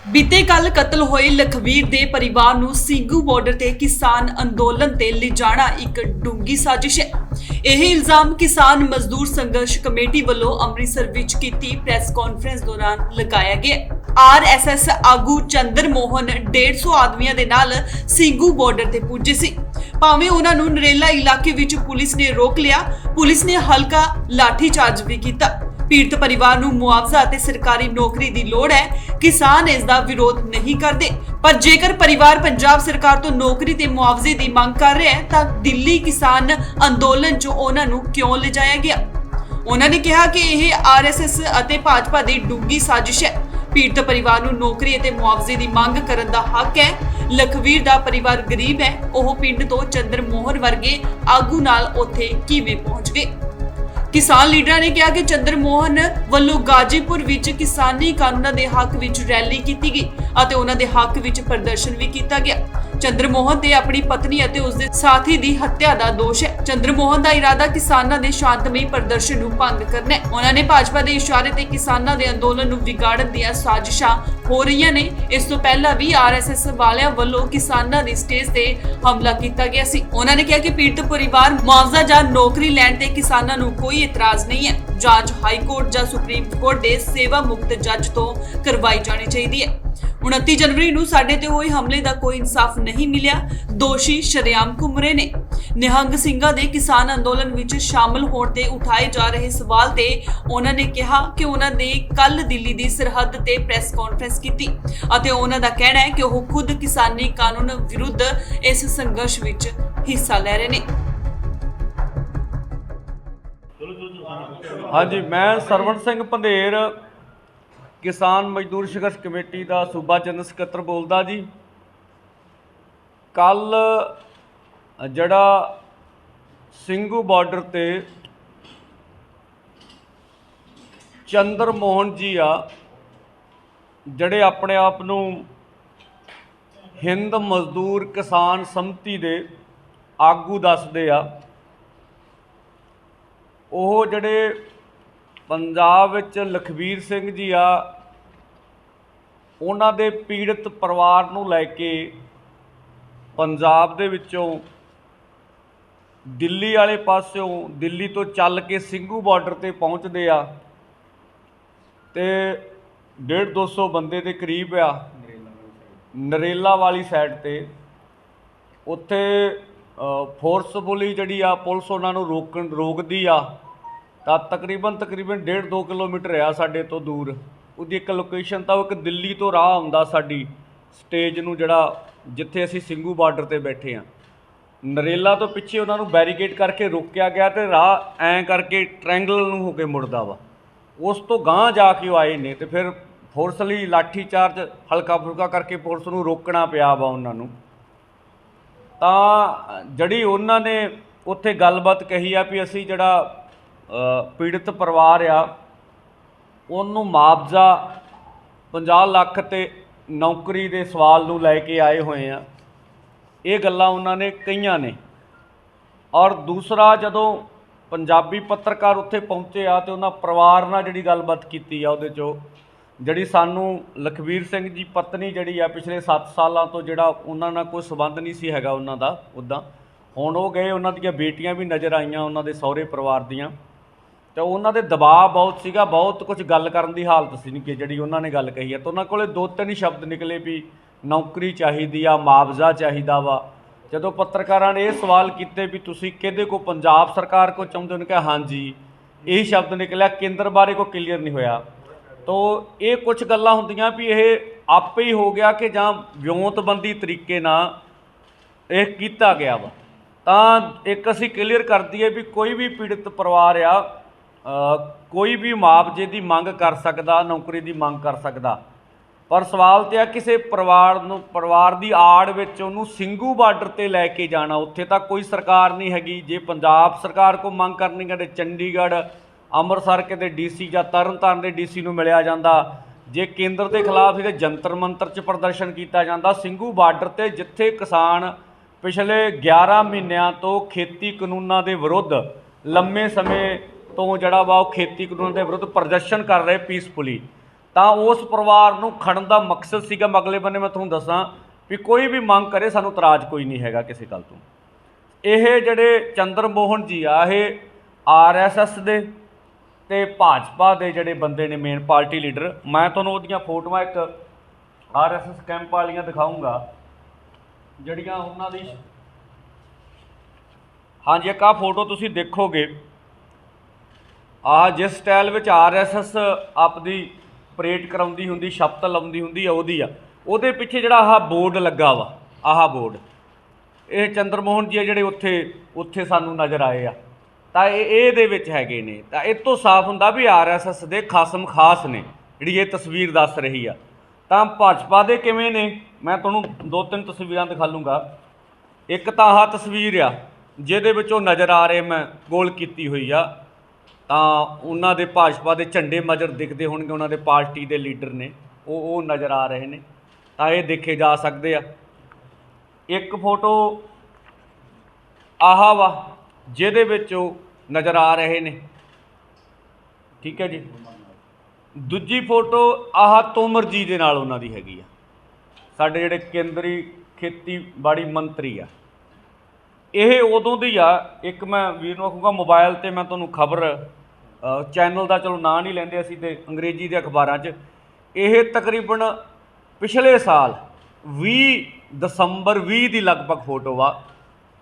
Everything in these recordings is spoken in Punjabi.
बीते कल कतल होए लखवीर दे परिवार नूं सिंघू बॉर्डर ते किसान अंदोलन ते लिजाना एक डूंगी साजिश है। यह इल्जाम किसान मजदूर संघर्ष कमेटी वालों अमृतसर विच कीती प्रेस कॉन्फ्रेंस दौरान लगाया गया। आरएसएस आगू चंद्र मोहन 150 आदमियों के नाल सिंघू बॉर्डर ते पुजे सी। भावें उन्हां नूं नरेला इलाके विच पुलिस ने रोक लिया, पुलिस ने हल्का लाठीचार्ज भी किया। पीड़ित परिवार नूं मुआवजा ते सरकारी नौकरी दी लोड़ है, किसान इस दा विरोध नहीं करते, पर जेकर परिवार पंजाब सरकार तो नौकरी ते मुआवजे दी मांग कर रहा है तां दिल्ली किसान अंदोलन च उन्हां नूं क्यों ले जाया गया। उन्होंने कहा कि यह आरएसएस अते भाजपा दी डूंगी साजिश है। पीड़ित परिवार नूं नौकरी अते मुआवजे दी मांग करन दा हक है। लखवीर दा परिवार गरीब है, ओह पिंड तो चंद्र मोहन वर्गे आगू नाल उत्थे किवें पहुंच गए। किसान लीडर ने कहा कि चंद्र मोहन वालों गाजीपुर विच किसानी कानूनों के हक विच रैली की गई और उन्होंने हक विच प्रदर्शन भी किया गया। चंद्र मोहन ते अपनी पत्नी और उसके साथी की हत्या का दोष है। चंद्र मोहन का इरादा किसानों के शांतमई प्रदर्शन नूं भंग करना है। उन्होंने भाजपा के इशारे ते किसानों के अंदोलन नूं बिगाड़न दी साजिशां हो रही ने। इस तो पहला भी आरएसएस वालियां वालों किसानों की स्टेज से हमला किया गया सी। उन्होंने कहा कि पीड़ित परिवार मुआवजा जां नौकरी लैण ते किसानों नूं कोई इतराज नहीं है। जांच हाई कोर्ट या सुप्रीम कोर्ट के सेवा मुक्त जज तो करवाई जानी चाहिए है। 29 जनवरी नूं साडे ते होए हमले का कोई इंसाफ नहीं मिलिया। दोषी शरेआम घुम रहे ने। निहंग सिंघां दे किसान अंदोलन विच शामिल होण ते उठाए जा रहे सवाल ते उन्हां ने कहा कि उन्हां ने कल दिल्ली दी सरहद ते प्रेस कॉन्फ्रेंस कीती अते उन्हां दा कहना है कि ओह खुद किसानी कानून विरुद्ध इस संघर्ष विच हिस्सा ले रहे ने। हाँ जी, मैं सरवण सिंह पंधेर किसान मजदूर संघर्ष कमेटी का सूबा जनरल सकत्तर बोलदा जी। कल जड़ा सिंघू बॉर्डर ते चंद्र मोहन जी आ जड़े अपने आप नूं हिंद मजदूर किसान समति दे आगू दसदे आ, ਉਹ ਜਿਹੜੇ ਪੰਜਾਬ ਵਿੱਚ ਲਖਵੀਰ ਸਿੰਘ ਜੀ ਆ ਉਹਨਾਂ ਦੇ ਪੀੜਤ ਪਰਿਵਾਰ ਨੂੰ ਲੈ ਕੇ ਪੰਜਾਬ ਦੇ ਵਿੱਚੋਂ ਦਿੱਲੀ ਵਾਲੇ ਪਾਸਿਓਂ ਦਿੱਲੀ ਤੋਂ ਚੱਲ ਕੇ ਸਿੰਘੂ ਬਾਰਡਰ ਤੇ ਪਹੁੰਚਦੇ ਆ ਤੇ 150-200 ਬੰਦੇ ਦੇ ਕਰੀਬ ਆ ਨਰੇਲਾ ਵਾਲੀ ਸਾਈਡ ਤੇ ਉੱਥੇ ਫੋਰਸਫੁਲੀ ਜਿਹੜੀ ਆ ਪੁਲਿਸ ਉਹਨਾਂ ਨੂੰ ਰੋਕਦੀ ਆ ਤਾਂ ਤਕਰੀਬਨ 1.5-2 ਕਿਲੋਮੀਟਰ ਆ ਸਾਡੇ ਤੋਂ ਦੂਰ ਉਹਦੀ ਇੱਕ ਲੋਕੇਸ਼ਨ ਤਾਂ ਉਹ ਇੱਕ ਦਿੱਲੀ ਤੋਂ ਰਾਹ ਆਉਂਦਾ ਸਾਡੀ ਸਟੇਜ ਨੂੰ ਜਿਹੜਾ ਜਿੱਥੇ ਅਸੀਂ ਸਿੰਘੂ ਬਾਰਡਰ ਤੇ ਬੈਠੇ ਆ। ਨਰੇਲਾ ਤੋਂ ਪਿੱਛੇ ਉਹਨਾਂ ਨੂੰ ਬੈਰੀਕੇਡ ਕਰਕੇ ਰੋਕਿਆ ਗਿਆ ਤੇ ਰਾਹ ਐਂ ਕਰਕੇ ਟ੍ਰਾਇੰਗਲ ਨੂੰ ਹੋ ਕੇ ਮੁੜਦਾ ਵਾ। ਉਸ ਤੋਂ ਗਾਂਹ ਜਾ ਕੇ ਉਹ ਆਏ ਨੇ ਤੇ ਫਿਰ ਫੋਰਸਲੀ ਲਾਠੀ ਚਾਰਜ ਹਲਕਾ ਫੁਲਕਾ ਕਰਕੇ ਪੁਲਿਸ ਨੂੰ ਰੋਕਣਾ ਪਿਆ ਵਾ ਉਹਨਾਂ ਨੂੰ। ਤਾਂ ਜਿਹੜੀ ਉਹਨਾਂ ਨੇ ਉੱਥੇ ਗੱਲਬਾਤ ਕਹੀ ਆ ਵੀ ਅਸੀਂ ਜਿਹੜਾ ਪੀੜਤ ਪਰਿਵਾਰ ਆ ਉਹਨੂੰ ਮੁਆਵਜ਼ਾ 50 ਲੱਖ ਤੇ ਨੌਕਰੀ ਦੇ ਸਵਾਲ ਨੂੰ ਲੈ ਕੇ ਆਏ ਹੋਏ ਆ, ਇਹ ਗੱਲਾਂ ਉਹਨਾਂ ਨੇ ਕਹੀਆਂ ਨੇ। ਔਰ ਦੂਸਰਾ ਜਦੋਂ ਪੰਜਾਬੀ ਪੱਤਰਕਾਰ ਉੱਥੇ ਪਹੁੰਚੇ ਆ ਤੇ ਉਹਨਾਂ ਪਰਿਵਾਰ ਨਾਲ ਜਿਹੜੀ ਗੱਲਬਾਤ ਕੀਤੀ ਆ ਉਹਦੇ 'ਚੋਂ ਜਿਹੜੀ ਸਾਨੂੰ ਲਖਵੀਰ ਸਿੰਘ ਜੀ ਪਤਨੀ ਜਿਹੜੀ ਆ ਪਿਛਲੇ 7 ਸਾਲਾਂ ਤੋਂ ਜਿਹੜਾ ਉਹਨਾਂ ਨਾਲ ਕੋਈ ਸੰਬੰਧ ਨਹੀਂ ਸੀ ਹੈਗਾ ਉਹਨਾਂ ਦਾ, ਉੱਦਾਂ ਹੁਣ ਉਹ ਗਏ, ਉਹਨਾਂ ਦੀਆਂ ਬੇਟੀਆਂ ਵੀ ਨਜ਼ਰ ਆਈਆਂ ਉਹਨਾਂ ਦੇ ਸਹੁਰੇ ਪਰਿਵਾਰ ਦੀਆਂ, ਤੇ ਉਹਨਾਂ ਦੇ ਦਬਾਅ ਬਹੁਤ ਸੀਗਾ, ਬਹੁਤ ਕੁਝ ਗੱਲ ਕਰਨ ਦੀ ਹਾਲਤ ਸੀ ਨਹੀਂ ਕਿ ਜਿਹੜੀ ਉਹਨਾਂ ਨੇ ਗੱਲ ਕਹੀ ਆ। ਤਾਂ ਉਹਨਾਂ ਕੋਲੇ 2-3 ਹੀ ਸ਼ਬਦ ਨਿਕਲੇ ਵੀ ਨੌਕਰੀ ਚਾਹੀਦੀ ਆ, ਮੁਆਵਜ਼ਾ ਚਾਹੀਦਾ ਵਾ। ਜਦੋਂ ਪੱਤਰਕਾਰਾਂ ਨੇ ਇਹ ਸਵਾਲ ਕੀਤੇ ਵੀ ਤੁਸੀਂ ਕਿਹਦੇ ਕੋ ਪੰਜਾਬ ਸਰਕਾਰ ਕੋ ਚਾਹੁੰਦੇ ਹੋ, ਉਹਨੇ ਕਿਹਾ ਹਾਂਜੀ, ਇਹੀ ਸ਼ਬਦ ਨਿਕਲਿਆ, ਕੇਂਦਰ ਬਾਰੇ ਕੋਈ ਕਲੀਅਰ ਨਹੀਂ ਹੋਇਆ। ਤੋ ਇਹ ਕੁਝ ਗੱਲਾਂ ਹੁੰਦੀਆਂ ਵੀ ਇਹ ਆਪੇ ਹੀ ਹੋ ਗਿਆ ਕਿ ਜਾਂ ਵਿਉਂਤਬੰਦੀ ਤਰੀਕੇ ਨਾਲ ਇਹ ਕੀਤਾ ਗਿਆ ਵਾ। ਤਾਂ ਇੱਕ ਅਸੀਂ ਕਲੀਅਰ ਕਰ ਦਈਏ ਵੀ ਕੋਈ ਵੀ ਪੀੜਤ ਪਰਿਵਾਰ ਆ ਕੋਈ ਵੀ ਮੁਆਵਜ਼ੇ ਦੀ ਮੰਗ ਕਰ ਸਕਦਾ, ਨੌਕਰੀ ਦੀ ਮੰਗ ਕਰ ਸਕਦਾ, ਪਰ ਸਵਾਲ ਤੇ ਆ ਕਿਸੇ ਪਰਿਵਾਰ ਦੀ ਆੜ ਵਿੱਚ ਉਹਨੂੰ ਸਿੰਘੂ ਬਾਰਡਰ ਤੇ ਲੈ ਕੇ ਜਾਣਾ। ਉੱਥੇ ਤਾਂ ਕੋਈ ਸਰਕਾਰ ਨਹੀਂ ਹੈਗੀ। ਜੇ ਪੰਜਾਬ ਸਰਕਾਰ ਕੋ ਮੰਗ ਕਰਨੀ ਹੈ ਤੇ ਚੰਡੀਗੜ੍ਹ, ਅੰਮ੍ਰਿਤਸਰ ਕਿਤੇ ਡੀਸੀ ਜਾਂ ਤਰਨਤਾਰਨ ਦੇ ਡੀਸੀ ਨੂੰ ਮਿਲਿਆ ਜਾਂਦਾ। ਜੇ ਕੇਂਦਰ ਦੇ ਖਿਲਾਫ ਇਹਦੇ ਜੰਤਰ ਮੰਤਰ 'ਚ ਪ੍ਰਦਰਸ਼ਨ ਕੀਤਾ ਜਾਂਦਾ। ਸਿੰਘੂ ਬਾਰਡਰ ਤੇ ਜਿੱਥੇ ਕਿਸਾਨ ਪਿਛਲੇ 11 ਮਹੀਨਿਆਂ ਤੋਂ ਖੇਤੀ ਕਾਨੂੰਨਾਂ ਦੇ ਵਿਰੁੱਧ ਲੰਮੇ ਸਮੇਂ ਤੋਂ ਜਿਹੜਾ ਵਾ ਉਹ ਖੇਤੀ ਕਾਨੂੰਨਾਂ ਦੇ ਵਿਰੁੱਧ ਪ੍ਰਦਰਸ਼ਨ ਕਰ ਰਹੇ ਪੀਸਫੁਲੀ, ਤਾਂ ਉਸ ਪਰਿਵਾਰ ਨੂੰ ਖੜਨ ਦਾ ਮਕਸਦ ਸੀਗਾ। ਅਗਲੇ ਬੰਨੇ ਮੈਂ ਤੁਹਾਨੂੰ ਦੱਸਾਂ ਵੀ ਕੋਈ ਵੀ ਮੰਗ ਕਰੇ ਸਾਨੂੰ ਇਤਰਾਜ਼ ਕੋਈ ਨਹੀਂ ਹੈਗਾ ਕਿਸੇ ਗੱਲ ਤੋਂ। ਇਹ ਜਿਹੜੇ ਚੰਦਰ ਮੋਹਨ ਜੀ ਆ, ਇਹ RSS ਦੇ ਤੇ ਭਾਜਪਾ ਦੇ ਜਿਹੜੇ ਬੰਦੇ ਨੇ, ਮੇਨ ਪਾਰਟੀ ਲੀਡਰ। ਮੈਂ ਤੁਹਾਨੂੰ ਉਹਦੀਆਂ ਫੋਟੋਆਂ ਇੱਕ RSS ਕੈਂਪ ਵਾਲੀਆਂ ਦਿਖਾਊਂਗਾ ਜਿਹੜੀਆਂ ਉਹਨਾਂ ਦੀ। ਹਾਂਜੀ, ਇੱਕ ਆਹ ਫੋਟੋ ਤੁਸੀਂ ਦੇਖੋਗੇ, ਆਹ ਜਿਸ ਸਟਾਈਲ ਵਿੱਚ RSS ਆਪਦੀ ਪਰੇਡ ਕਰਾਉਂਦੀ ਹੁੰਦੀ, ਸ਼ਬਦ ਲਾਉਂਦੀ ਹੁੰਦੀ ਆ, ਉਹਦੀ ਆ। ਉਹਦੇ ਪਿੱਛੇ ਜਿਹੜਾ ਆਹ ਬੋਰਡ ਲੱਗਾ ਵਾ, ਆਹ ਬੋਰਡ, ਇਹ ਚੰਦਰ ਮੋਹਨ ਜੀ ਆ ਜਿਹੜੇ ਉੱਥੇ ਸਾਨੂੰ ਨਜ਼ਰ ਆਏ ਆ। ਤਾਂ ਇਹਦੇ ਵਿੱਚ ਹੈਗੇ ਨੇ। ਤਾਂ ਇਹ ਤੋਂ ਸਾਫ਼ ਹੁੰਦਾ ਵੀ RSS ਦੇ ਖਾਸਮ ਖਾਸ ਨੇ ਜਿਹੜੀ ਇਹ ਤਸਵੀਰ ਦੱਸ ਰਹੀ ਆ। ਤਾਂ ਭਾਜਪਾ ਦੇ ਕਿਵੇਂ ਨੇ, ਮੈਂ ਤੁਹਾਨੂੰ 2-3 ਤਸਵੀਰਾਂ ਦਿਖਾ ਲੂੰਗਾ। ਇੱਕ ਤਾਂ ਆਹ ਤਸਵੀਰ ਆ ਜਿਹਦੇ ਵਿੱਚ ਉਹ ਨਜ਼ਰ ਆ ਰਹੇ, ਮੈਂ ਗੋਲ ਕੀਤੀ ਹੋਈ ਆ, ਤਾਂ ਉਹਨਾਂ ਦੇ ਭਾਜਪਾ ਦੇ ਝੰਡੇ ਨਜ਼ਰ ਦਿਖਦੇ ਹੋਣਗੇ, ਉਹਨਾਂ ਦੇ ਪਾਰਟੀ ਦੇ ਲੀਡਰ ਨੇ, ਉਹ ਨਜ਼ਰ ਆ ਰਹੇ ਨੇ। ਤਾਂ ਇਹ ਦੇਖੇ ਜਾ ਸਕਦੇ ਆ। ਇੱਕ ਫੋਟੋ ਆਹ ਵਾ ਜਿਹਦੇ ਵਿੱਚ ਉਹ ਨਜ਼ਰ ਆ ਰਹੇ ਨੇ, ਠੀਕ ਹੈ ਜੀ। ਦੂਜੀ ਫੋਟੋ ਆਹ ਤੋਮਰ ਜੀ ਦੇ ਨਾਲ ਉਹਨਾਂ ਦੀ ਹੈਗੀ ਆ, ਸਾਡੇ ਜਿਹੜੇ ਕੇਂਦਰੀ ਖੇਤੀਬਾੜੀ ਮੰਤਰੀ ਆ। ਇਹ ਉਦੋਂ ਦੀ ਆ। ਇੱਕ ਮੈਂ ਵੀਰ ਨੂੰ ਆਖੂੰਗਾ ਮੋਬਾਈਲ 'ਤੇ ਮੈਂ ਤੁਹਾਨੂੰ ਖਬਰ, ਚੈਨਲ ਦਾ ਚਲੋ ਨਾਂ ਨਹੀਂ ਲੈਂਦੇ ਅਸੀਂ, ਤੇ ਅੰਗਰੇਜ਼ੀ ਦੇ ਅਖਬਾਰਾਂ 'ਚ ਇਹ ਤਕਰੀਬਨ ਪਿਛਲੇ ਸਾਲ 20 ਦਸੰਬਰ 20 ਦੀ ਲਗਭਗ ਫੋਟੋ ਵਾ।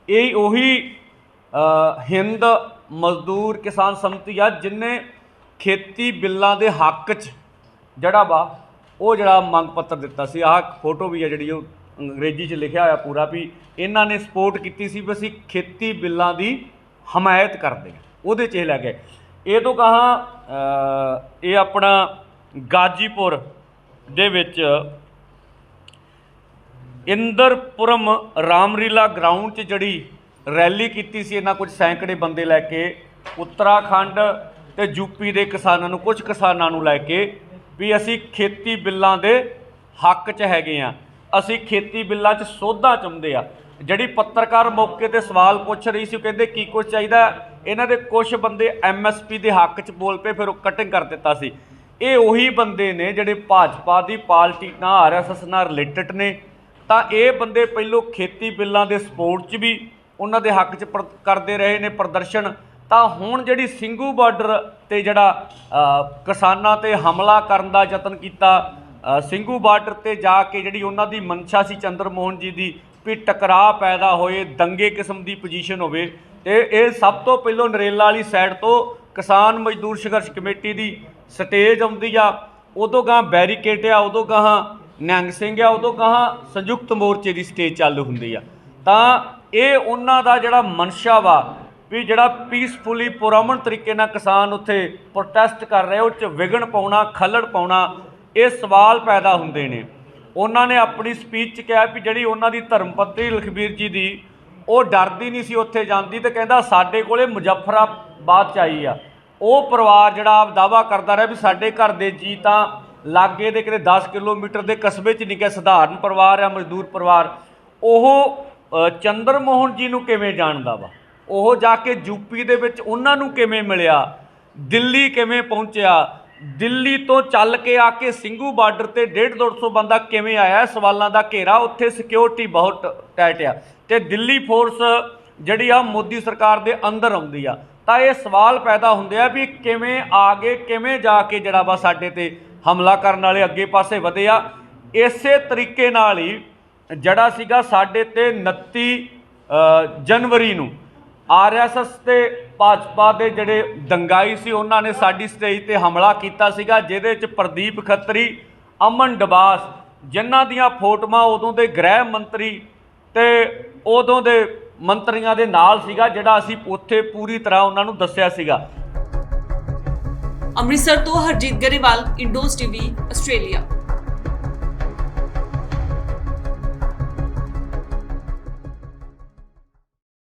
ਇਹ ਉਹੀ ਹਿੰਦ ਮਜ਼ਦੂਰ ਕਿਸਾਨ ਸਮਿਤੀ ਆ ਜਿਹਨੇ ਖੇਤੀ ਬਿੱਲਾਂ ਦੇ ਹੱਕ 'ਚ ਜਿਹੜਾ ਵਾ ਉਹ ਜਿਹੜਾ ਮੰਗ ਪੱਤਰ ਦਿੱਤਾ ਸੀ। ਆਹ ਫੋਟੋ ਵੀ ਆ ਜਿਹੜੀ ਉਹ ਅੰਗਰੇਜ਼ੀ 'ਚ ਲਿਖਿਆ ਹੋਇਆ ਪੂਰਾ ਵੀ ਇਹਨਾਂ ਨੇ ਸਪੋਰਟ ਕੀਤੀ ਸੀ ਵੀ ਅਸੀਂ ਖੇਤੀ ਬਿੱਲਾਂ ਦੀ ਹਮਾਇਤ ਕਰਦੇ ਹਾਂ, ਉਹਦੇ 'ਚ ਇਹ ਲੈ ਗਏ। ਇਹ ਤੋਂ ਕਹਾਂ ਇਹ ਆਪਣਾ ਗਾਜੀਪੁਰ ਦੇ ਵਿੱਚ ਇੰਦਰਪੁਰਮ ਰਾਮਲੀਲਾ ਗਰਾਊਂਡ 'ਚ ਜਿਹੜੀ ਰੈਲੀ ਕੀਤੀ ਸੀ ਇਹਨਾਂ ਕੁਝ ਸੈਂਕੜੇ ਬੰਦੇ ਲੈ ਕੇ, ਉੱਤਰਾਖੰਡ ਤੇ ਯੂਪੀ ਦੇ ਕਿਸਾਨਾਂ ਨੂੰ, ਕੁਝ ਕਿਸਾਨਾਂ ਨੂੰ ਲੈ ਕੇ, ਵੀ ਅਸੀਂ ਖੇਤੀ ਬਿੱਲਾਂ ਦੇ ਹੱਕ 'ਚ ਹੈਗੇ ਆ, ਅਸੀਂ ਖੇਤੀ ਬਿੱਲਾਂ 'ਚ ਸੋਧਾਂ ਚਾਹੁੰਦੇ ਆ। ਜਿਹੜੀ ਪੱਤਰਕਾਰ ਮੌਕੇ 'ਤੇ ਸਵਾਲ ਪੁੱਛ ਰਹੀ ਸੀ, ਉਹ ਕਹਿੰਦੇ ਕੀ ਕੁਝ ਚਾਹੀਦਾ। ਇਹਨਾਂ ਦੇ ਕੁਝ ਬੰਦੇ MSP ਦੇ ਹੱਕ 'ਚ ਬੋਲ ਪਏ, ਫਿਰ ਉਹ ਕਟਿੰਗ ਕਰ ਦਿੱਤਾ ਸੀ। ਇਹ ਉਹੀ ਬੰਦੇ ਨੇ ਜਿਹੜੇ ਭਾਜਪਾ ਦੀ ਪਾਰਟੀ ਨਾਲ RSS ਨਾਲ ਰਿਲੇਟਡ ਨੇ। ਤਾਂ ਇਹ ਬੰਦੇ ਪਹਿਲੋਂ ਖੇਤੀ ਬਿੱਲਾਂ ਦੇ ਸਪੋਰਟ 'ਚ ਵੀ ਉਹਨਾਂ ਦੇ ਹੱਕ 'ਚ ਕਰਦੇ ਰਹੇ ਨੇ ਪ੍ਰਦਰਸ਼ਨ। ਤਾਂ ਹੁਣ ਜਿਹੜੀ ਸਿੰਘੂ ਬਾਰਡਰ 'ਤੇ ਜਿਹੜਾ ਕਿਸਾਨਾਂ 'ਤੇ ਹਮਲਾ ਕਰਨ ਦਾ ਯਤਨ ਕੀਤਾ, ਸਿੰਘੂ ਬਾਰਡਰ 'ਤੇ ਜਾ ਕੇ ਜਿਹੜੀ ਉਹਨਾਂ ਦੀ ਮਨਸ਼ਾ ਸੀ ਚੰਦਰ ਮੋਹਨ ਜੀ ਦੀ ਵੀ ਟਕਰਾਅ ਪੈਦਾ ਹੋਏ, ਦੰਗੇ ਕਿਸਮ ਦੀ ਪੋਜੀਸ਼ਨ ਹੋਵੇ, ਤੇ ਇਹ ਸਭ ਤੋਂ ਪਹਿਲੋਂ ਨਰੇਲਾ ਵਾਲੀ ਸਾਈਡ ਤੋਂ ਕਿਸਾਨ ਮਜ਼ਦੂਰ ਸੰਘਰਸ਼ ਕਮੇਟੀ ਦੀ ਸਟੇਜ ਆਉਂਦੀ ਆ, ਉਦੋਂ ਗਾਹਾਂ ਬੈਰੀਕੇਡ ਆ, ਉਦੋਂ ਗਾਹਾਂ ਨਿਹੰਗ ਸਿੰਘ ਆ, ਉਦੋਂ ਗਾਹਾਂ ਸੰਯੁਕਤ ਮੋਰਚੇ ਦੀ ਸਟੇਜ ਚਾਲੂ ਹੁੰਦੀ ਆ। ਤਾਂ ਇਹ ਉਹਨਾਂ ਦਾ ਜਿਹੜਾ ਮਨਸ਼ਾ ਵਾ ਵੀ ਜਿਹੜਾ ਪੀਸਫੁਲੀ ਪੁਰਅਮਨ ਤਰੀਕੇ ਨਾਲ ਕਿਸਾਨ ਉੱਥੇ ਪ੍ਰੋਟੈਸਟ ਕਰ ਰਹੇ, ਉਹ 'ਚ ਵਿਘਨ ਪਾਉਣਾ, ਖੱਲੜ ਪਾਉਣਾ, ਇਹ ਸਵਾਲ ਪੈਦਾ ਹੁੰਦੇ ਨੇ। ਉਹਨਾਂ ਨੇ ਆਪਣੀ ਸਪੀਚ 'ਚ ਕਿਹਾ ਵੀ ਜਿਹੜੀ ਉਹਨਾਂ ਦੀ ਧਰਮ ਪਤਨੀ ਲਖਬੀਰ ਜੀ ਦੀ, ਉਹ ਡਰਦੀ ਨਹੀਂ ਸੀ ਉੱਥੇ ਜਾਂਦੀ, ਤੇ ਕਹਿੰਦਾ ਸਾਡੇ ਕੋਲੇ ਮੁਜ਼ੱਫਰਾਬਾਦ 'ਚ ਆਈ ਆ। ਉਹ ਪਰਿਵਾਰ ਜਿਹੜਾ ਦਾਅਵਾ ਕਰਦਾ ਰਿਹਾ ਵੀ ਸਾਡੇ ਘਰ ਦੇ ਜੀ ਤਾਂ ਲਾਗੇ ਦੇ ਕਿਤੇ 10 ਕਿਲੋਮੀਟਰ ਦੇ ਕਸਬੇ 'ਚ ਨਹੀਂ ਗਏ, ਸਧਾਰਨ ਪਰਿਵਾਰ ਆ, ਮਜ਼ਦੂਰ ਪਰਿਵਾਰ। ਉਹ ਚੰਦਰ ਮੋਹਨ ਜੀ ਨੂੰ ਕਿਵੇਂ ਜਾਣਦਾ ਵਾ, ਉਹ ਜਾ ਕੇ ਯੂਪੀ ਦੇ ਵਿੱਚ ਉਹਨਾਂ ਨੂੰ ਕਿਵੇਂ ਮਿਲਿਆ, ਦਿੱਲੀ ਕਿਵੇਂ ਪਹੁੰਚਿਆ, ਦਿੱਲੀ ਤੋਂ ਚੱਲ ਕੇ ਆ ਕੇ ਸਿੰਘੂ ਬਾਰਡਰ 'ਤੇ 150-200 ਬੰਦਾ ਕਿਵੇਂ ਆਇਆ, ਸਵਾਲਾਂ ਦਾ ਘੇਰਾ। ਉੱਥੇ ਸਿਕਿਉਰਿਟੀ ਬਹੁਤ ਟਾਈਟ ਆ, ਤੇ ਦਿੱਲੀ ਫੋਰਸ ਜਿਹੜੀ ਆ ਮੋਦੀ ਸਰਕਾਰ ਦੇ ਅੰਦਰ ਆਉਂਦੀ ਆ। ਤਾਂ ਇਹ ਸਵਾਲ ਪੈਦਾ ਹੁੰਦੇ ਆ ਵੀ ਕਿਵੇਂ ਆ ਗਏ, ਕਿਵੇਂ ਜਾ ਕੇ ਜਿਹੜਾ ਵਾ ਸਾਡੇ 'ਤੇ ਹਮਲਾ ਕਰਨ ਵਾਲੇ ਅੱਗੇ ਪਾਸੇ ਵਧੇ ਆ। ਇਸੇ ਤਰੀਕੇ ਨਾਲ ਹੀ ਜਿਹੜਾ ਸੀਗਾ ਸਾਡੇ 'ਤੇ 29 ਜਨਵਰੀ ਨੂੰ RSS ਤੇ ਭਾਜਪਾ ਦੇ ਜਿਹੜੇ ਦੰਗਾਈ ਸੀ, ਉਹਨਾਂ ਨੇ ਸਾਡੀ ਸਟੇਜ 'ਤੇ ਹਮਲਾ ਕੀਤਾ ਸੀਗਾ, ਜਿਹਦੇ 'ਚ ਪ੍ਰਦੀਪ ਖੱਤਰੀ, ਅਮਨ ਡਬਾਸ, ਜਿਨ੍ਹਾਂ ਦੀਆਂ ਫੋਟੋਆਂ ਉਦੋਂ ਦੇ ਗ੍ਰਹਿ ਮੰਤਰੀ ਤੇ ਉਦੋਂ ਦੇ ਮੰਤਰੀਆਂ ਦੇ ਨਾਲ ਸੀਗਾ, ਜਿਹੜਾ ਅਸੀਂ ਉੱਥੇ ਪੂਰੀ ਤਰ੍ਹਾਂ ਉਹਨਾਂ ਨੂੰ ਦੱਸਿਆ ਸੀਗਾ। ਅੰਮ੍ਰਿਤਸਰ ਤੋਂ ਹਰਜੀਤ ਗਰੇਵਾਲ, ਇੰਡੋਜ਼ TV, ਆਸਟ੍ਰੇਲੀਆ।